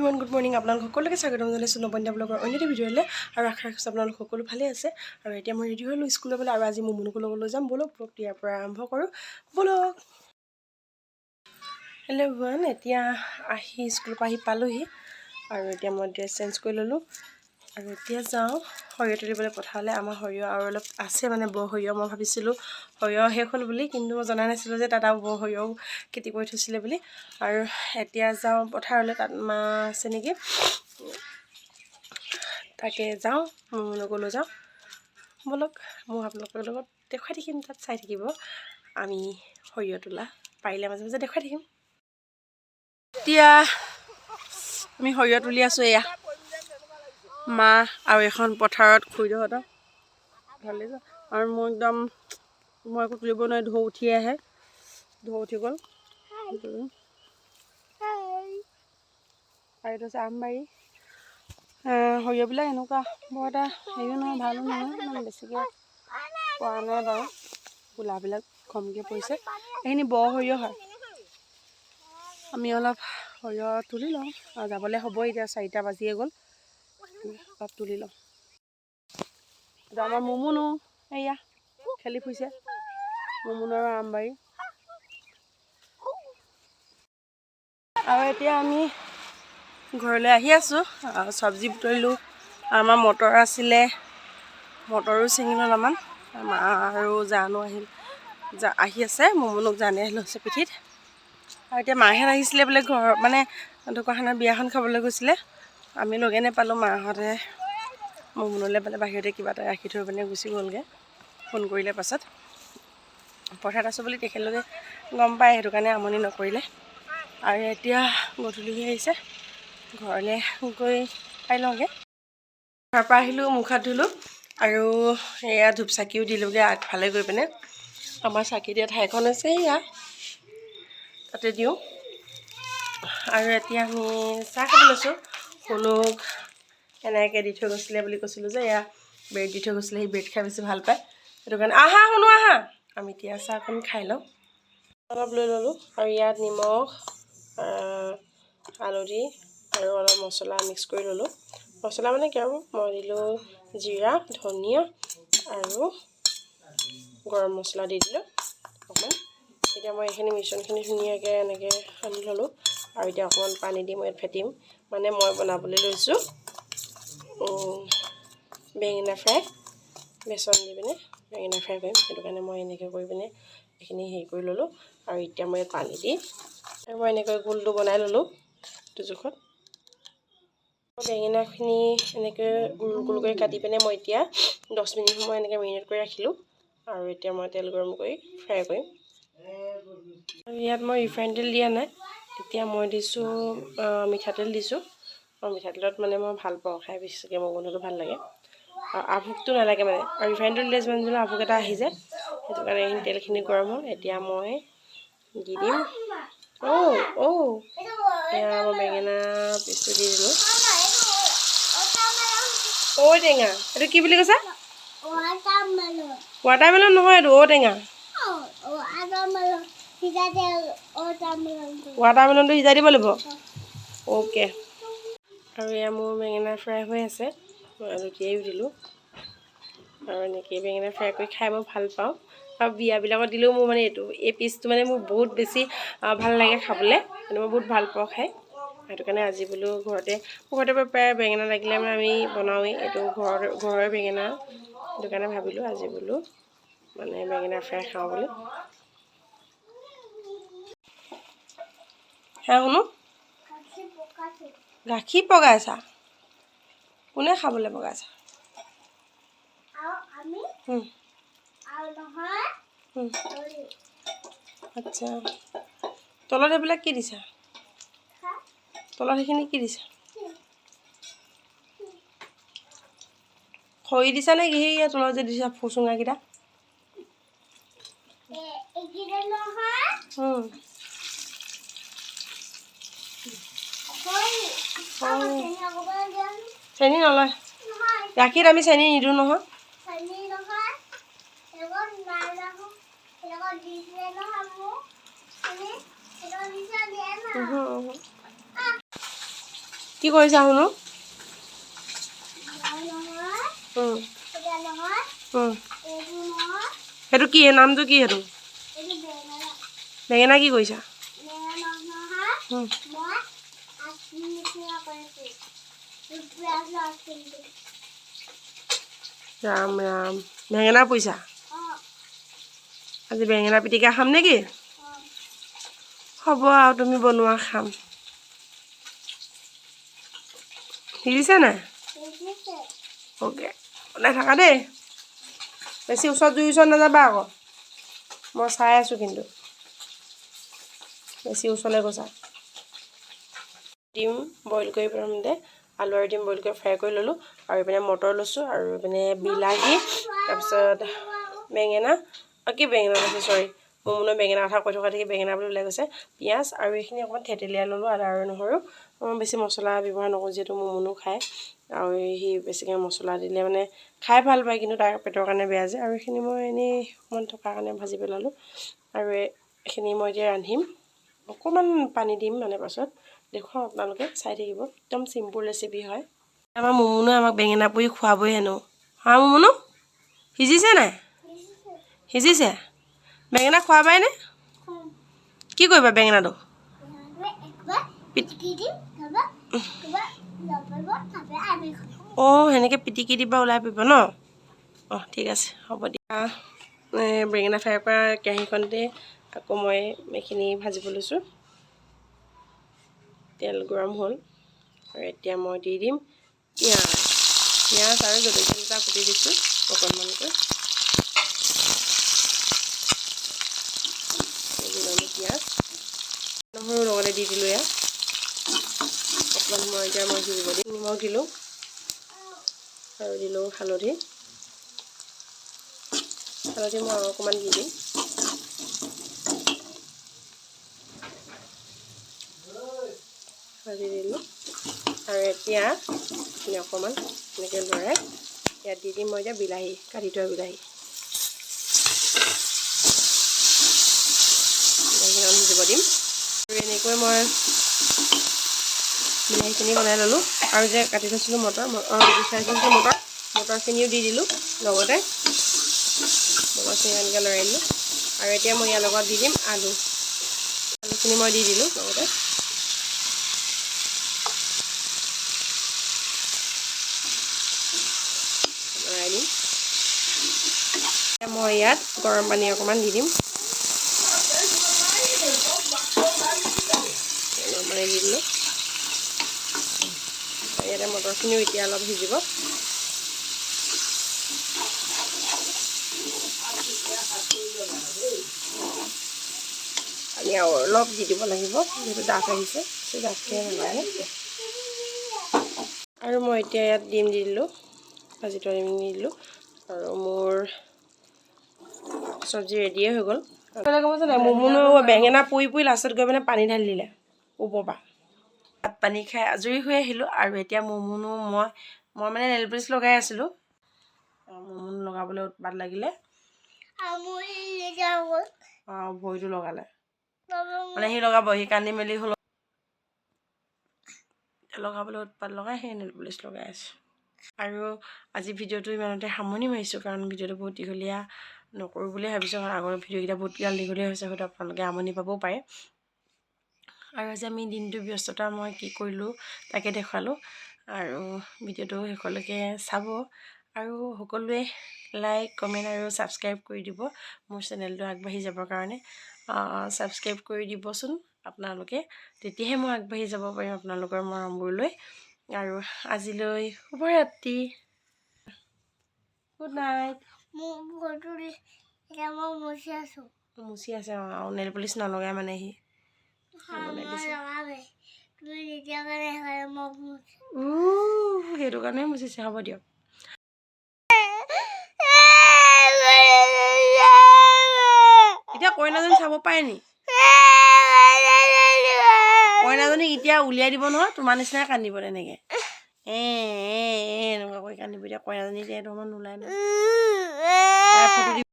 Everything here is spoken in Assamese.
গুড মৰ্ণিং আপোনালোক সকলোকে স্বাগতম জনাইছোঁ নবন্যা ব্লগৰ অন্য এটা ভিডিঅ'লৈ আৰু আশা ৰাখিছোঁ আপোনালোক সকলো ভালে আছে আৰু এতিয়া মই ৰেডি হ'লোঁ স্কুল যাবলৈ আৰু আজি মুনুকো লগত লৈ যাম ব'লক ব্লগটো ইয়াৰ পৰা আৰম্ভ কৰোঁ ব'লক হেল্ল' এভৰিৱান এতিয়া স্কুলৰ পৰা পালোহি আৰু এতিয়া মই ড্ৰেছ চেঞ্জ কৰি ল'লোঁ আৰু এতিয়া যাওঁ সৰিয়হ তুলিবলৈ পথাৰলৈ আমাৰ সৰিয়হ আৰু অলপ আছে মানে বৰ সৰিয়হ মই ভাবিছিলোঁ সৰিয়হ শেষ হ'ল বুলি কিন্তু মই জনা নাছিলোঁ যে তাত আৰু বৰ সৰিয়হ খেতি কৰি থৈছিলে বুলি আৰু এতিয়া যাওঁ পথাৰলৈ তাত মাছ আছে নেকি তাকে যাওঁ মুনুকো লৈ যাওঁ ব'লক মই আপোনালোকৰ লগত দেখুৱাই থাকিম তাত চাই থাকিব আমি সৰিয়হ তোলা পাৰিলে মাজে মাজে দেখুৱাই থাকিম এতিয়া আমি সৰিয়হ তুলি আছোঁ এয়া মা আৰু এখন পথাৰত খুৰীদেউহঁতৰ ভালেই যা আৰু মই একদম মই একো তুলিব নোৱাৰি ঢৌ উঠি আহে ঢৌ উঠি গ'ল আৰু এইটো হৈছে আমবাৰী সৰিয়হবিলাক এনেকুৱা বৰ এটা হেৰিও নহয় ভালো নহয় ইমান বেছিকৈ পৰা নাই বাৰু গোলাবিলাক কমকৈ পৰিছে এইখিনি বৰ সৰিয়হ হয় আমি অলপ সৰিয়হ তুলি লওঁ আৰু যাবলৈ হ'বই এতিয়া 4টা বাজিয়ে গ'ল অলপ তুলি লওঁ আমাৰ মুমুনো এয়া খেলি ফুৰিছে মুমুন আৰু আমবাৰী আৰু এতিয়া আমি ঘৰলৈ আহি আছোঁ চব্জি বুটলিলোঁ আমাৰ মটৰ আছিলে মটৰো ছিঙিলোঁ অলপমান মা আৰু জানো আহি আছে মুমুনক জানে লৈছে পিঠিত আৰু এতিয়া মাহঁত আহিছিলে বোলে ঘৰ মানে ঢকুৱাখানাৰ বিয়াখন খাবলৈ গৈছিলে আমি লগে নাপালোঁ মাহঁতে মুমুনলৈ বোলে বাহিৰতে কিবা এটা ৰাখি থৈ পিনে গুচি গ'লগৈ ফোন কৰিলে পাছত পথাৰত আছোঁ বুলি তেখেতলোকে গম পায় সেইটো কাৰণে আমনি নকৰিলে আৰু এতিয়া গধূলি হৈ আহিছে ঘৰলৈ গৈ খাই লওঁগৈ ঘৰৰ পৰা আহিলোঁ মুখ হাত ধুলোঁ আৰু এয়া ধূপ চাকিও দিলোঁগৈ আগফালে গৈ পিনে আমাৰ চাকি দিয়া ঠাইখন আছে এয়া তাতে দিওঁ আৰু এতিয়া আমি চাহ খাব লৈছোঁ শুনুক এনেকৈ দি থৈ গৈছিলে বুলি কৈছিলোঁ যে এয়া ব্ৰেড দি থৈ গৈছিলে সি ব্ৰেড খাই বেছি ভাল পায় সেইটো কাৰণে আহা শুনো আহা আমি এতিয়া চাহকণ খাই লওঁ অলপ লৈ ল'লোঁ আৰু ইয়াত নিমখ হালধি আৰু অলপ মছলা মিক্স কৰি ল'লোঁ মছলা মানে কি আৰু মই দিলোঁ জিৰা ধনিয়া আৰু গৰম মছলা দি দিলোঁ অকণমান এতিয়া মই এইখিনি মিশ্ৰণখিনি ধুনীয়াকৈ এনেকৈ সানি ল'লোঁ আৰু এতিয়া অকণমান পানী দি মই ইয়াত ফেটিম মানে মই বনাবলৈ লৈছোঁ বেঙেনা ফ্ৰাই বেচন দি পিনে বেঙেনা ফ্ৰাই কৰিম সেইটো কাৰণে মই এনেকৈ কৰি পিনে এইখিনি হেৰি কৰি ল'লোঁ আৰু এতিয়া মই ইয়াত পানী দি মই এনেকৈ গোলটো বনাই ল'লোঁ এইটো জোখত বেঙেনাখিনি এনেকৈ গোল কৰি কাটি পিনে মই এতিয়া 10 মিনিট সময় এনেকৈ মেৰিনেট কৰি ৰাখিলোঁ আৰু এতিয়া মই তেল গৰম কৰি ফ্ৰাই কৰিম আৰু ইয়াত মই ৰিফাইন তেল দিয়া নাই এতিয়া মই দিছোঁ মিঠাতেল দিছোঁ আৰু মিঠাতেলত মানে মই ভাল পাওঁ খাই বেছিকৈ মোৰ গোন্ধটো ভাল লাগে আৰু আভোকটো নালাগে মানে আৰু ৰিফাইন তেল দিলে যিমান যিমান আভোক এটা আহি যায় সেইটো কাৰণে এইখিনি তেলখিনি গৰম হ'ল এতিয়া মই দি দিম এয়া মই বেঙেনা পিচটো দি দিলোঁ ঔটেঙা এইটো কি বুলি কৈছা ৱাটাৰমেলন নহয় এইটো ঔটেঙা ৱাটাৰমেলনটো সিজাই দিব লাগিব অ'কে আৰু এয়া মোৰ বেঙেনা ফ্ৰাই হৈ আছে মই লুটিয়াইও দিলোঁ আৰু এনেকৈ বেঙেনা ফ্ৰাই কৰি খাই মই ভাল পাওঁ আৰু বিয়াবিলাকত দিলেও মোৰ মানে এই পিচটো মানে মোৰ বহুত বেছি ভাল লাগে খাবলৈ মানে মই বহুত ভাল পাওঁ খাই সেইটো কাৰণে আজি বোলো ঘৰতে প্ৰায় বেঙেনা লাগিলে মানে আমি বনাওঁৱেই এইটো ঘৰৰে বেঙেনা সেইটো কাৰণে ভাবিলোঁ আজি বোলো মানে বেঙেনা ফ্ৰাই খাওঁ বুলি হা শুনো গাখীৰ পগাইছা কোনে খাবলৈ পগাইছা আচ্ছা তলত এইবিলাক কি দিছা তলত সেইখিনি কি দিছা খৰি দিছা নে কি সেই তলত যে দিছা ফুচুঙাকেইটা চেনি নলয় গাখীৰত আমি চেনি নিদিওঁ নহয় কি কৰিছা শুনো সেইটো কি নামটো কি সেইটো বেঙেনা কি কৰিছা ৰাম ৰাম বেঙেনা পইচা আজি বেঙেনা পিটিকা খাম নেকি হ'ব আৰু তুমি বনোৱা খাম সিজিছে নাই অ'কে বনাই থাকা দেই বেছি ওচৰত জুই ওচৰত নাযাবা আকৌ মই চাই আছোঁ কিন্তু বেছি ওচৰলৈ গৈছা ডিম বইল কৰি প্ৰথমতে আলু আৰু ডিম বইল কৰি ফ্ৰাই কৰি ল'লোঁ আৰু এইপিনে মটৰ লৈছোঁ আৰু এইপিনে বিলাহী তাৰপিছত বেঙেনা কি বেঙেনা লৈছোঁ চৰি মোৰ মনে বেঙেনা কথা কৈ থকা দেখি বেঙেনা বুলি ওলাই গৈছে পিঁয়াজ আৰু এইখিনি অকণমান থেতেলিয়াই ল'লোঁ আদা আৰু নহৰু বেছি মছলা ব্যৱহাৰ নকৰোঁ যিহেতু মোৰ মনো খায় আৰু সি বেছিকৈ মছলা দিলে মানে খাই ভাল পায় কিন্তু তাৰ পেটৰ কাৰণে বেয়া যে আৰু এইখিনি মই এনেই অকণমান থকাৰ কাৰণে ভাজি পেলালোঁ আৰু এইখিনি মই এতিয়া ৰান্ধিম অকণমান পানী দিম মানে পাছত দেখুৱাম আপোনালোকে চাই থাকিব একদম চিম্পুল ৰেচিপি হয় আমাৰ মুমুনুৱে আমাক বেঙেনা পুৰি খুৱাবই হেনো হা মুমুনু সিজিছে নাই সিজিছে বেঙেনা খোৱাবাইনে কি কৰিবা বেঙেনাটো অঁ সেনেকৈ পিটিকি দিবা ওলাই পৰিব ন অঁ ঠিক আছে হ'ব দিয়া বেঙেনা ফ্ৰাই কৰা কেৰাহীখনতে আকৌ মই এইখিনি ভাজিব লৈছোঁ তেল গৰম হ'ল আৰু এতিয়া মই দি দিম পিঁয়াজ আৰু জলকীয়া দুটা কুটি দিছোঁ অকণমানকৈ পিঁয়াজ নহৰু লগতে দি দিলোঁ এয়া অকণমান সময় এতিয়া মই সিজিব দিম নিমখ দিলোঁ আৰু দিলোঁ হালধি মই অকণমান দি দিম ভাজি দিলোঁ আৰু এতিয়া অকণমান এনেকৈ লৰাই ইয়াত দি দিম মই এতিয়া বিলাহী কাটি থোৱা বিলাহী দিব দিম আৰু এনেকৈ মই বিলাহীখিনি বনাই ল'লোঁ আৰু যে কাটি থৈছিলোঁ মটৰখিনিও দি দিলোঁ লগতে মটৰখিনি এনেকৈ লৰাই দিলোঁ আৰু এতিয়া মই ইয়াৰ লগত দি দিম আলুখিনি মই দি দিলোঁ লগতে লৰাই দিম মই ইয়াত গৰম পানী অকণমান দি দিম গৰম পানী দি দিলোঁ ইয়াতে মটৰখিনিও এতিয়া অলপ সিজিব পানী আৰু অলপ দি দিব লাগিব যিহেতু ডাঠ আহিছে ডাঠকৈ নালাগে আৰু মই এতিয়া ইয়াত ডিম দি দিলোঁ ভাজি থোৱা ডিম দি দিলোঁ আৰু মোৰ চব্জি ৰেডিয়ে হৈ গ'ল মুমুনো বেঙেনা পুৰি লাষ্টত গৈ মানে পানী ঢালি দিলে ওপৰৰ পৰা ভাত পানী খাই আজৰি হৈ আহিলোঁ আৰু এতিয়া মুমুনো মই মানে নেইল পলিচ লগাই আছিলোঁ মুমুনো লগাবলৈ উৎপাত লাগিলে ভৰিটো লগালে মানে সি লগাব সি কান্দি মেলি হ'ল লগাবলৈ উৎপাত লগাই সেই নেইল পলিচ লগাই আছোঁ আৰু আজি ভিডিঅ'টো ইমানতে সামৰণি মাৰিছোঁ কাৰণ ভিডিঅ'টো বহুত দীঘলীয়া নকৰোঁ বুলিয়ে ভাবিছোঁ কাৰণ আগৰ ভিডিঅ'কেইটা বহুত দীঘলীয়া হৈছে হয়তো আপোনালোকে আমনি পাবও পাৰে আৰু আজি আমি দিনটোৰ ব্যস্ততা মই কি কৰিলোঁ তাকে দেখুৱালোঁ আৰু ভিডিঅ'টো শেষলৈকে চাব আৰু সকলোৱে লাইক কমেণ্ট আৰু ছাবস্ক্ৰাইব কৰি দিব মোৰ চেনেলটো আগবাঢ়ি যাবৰ কাৰণে ছাবস্ক্ৰাইব কৰি দিবচোন আপোনালোকে তেতিয়াহে মই আগবাঢ়ি যাব পাৰিম আপোনালোকৰ মৰমবোৰলৈ আৰু আজিলৈ শুভৰাত্ৰি গুড নাইট মুচি আছে আৰু নেইল পলিচ নলগাই মানে সি সেইটো কাৰণে মুচিছে হ'ব দিয়ক এতিয়া কইনাজনী চাব পাৰে নি কইনাজনীক এতিয়া উলিয়াই দিব নহয় তোমাৰ নিচিনাই কান্দিব তেনেকৈ এনেকুৱা কৰি কান্দিব এতিয়া কইনাজনী এতিয়া এইটো সময়ত নোলায় নহয়